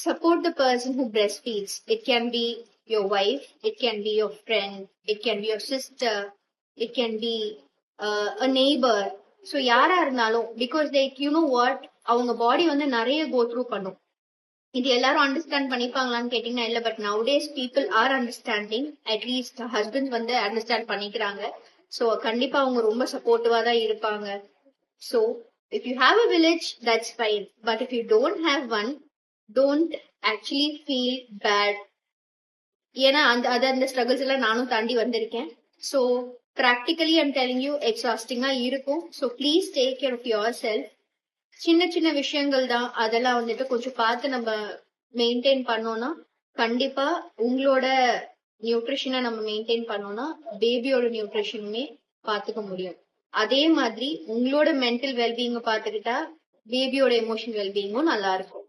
Support the person who breastfeeds. It can be your wife, it can be your friend, it can be your sister, it can be a neighbor. So யாரா இருந்தாலும், because they, you know what, அவங்க பாடி வந்து நிறைய go through பண்ணும். இது எல்லாரும் understand பண்ணிப்பாங்களான்னு கேட்டீங்கன்னா இல்ல, but nowadays people are understanding. At least husband வந்து அண்டர்ஸ்டாண்ட் பண்ணிக்கிறாங்க. ஸோ கண்டிப்பா அவங்க ரொம்ப சப்போர்ட்டிவா தான் இருப்பாங்க. So if you have a village that's fine, but if you don't have one, don't actually feel bad. ஏன்னா அந்த ஸ்ட்ரகிள்ஸ் எல்லாம் நானும் தாண்டி வந்திருக்கேன். So practically I'm telling you எக்ஸாஸ்டிங்கா இருக்கும். So please take care of yourself. சின்ன சின்ன விஷயங்கள் தான், அதெல்லாம் வந்துட்டு கொஞ்சம் பார்த்து நம்ம மெயின்டைன் பண்ணோம்னா கண்டிப்பா உங்களோட நியூட்ரிஷனை நம்ம மெயின்டைன் பண்ணோம்னா பேபியோட நியூட்ரிஷனுமே பார்த்துக்க முடியும். அதே மாதிரி உங்களோட மென்டல் வெல்பீயிங்க பார்த்துக்கிட்டா பேபியோட எமோஷனல் வெல்பீயிங்கும் நல்லா இருக்கும்.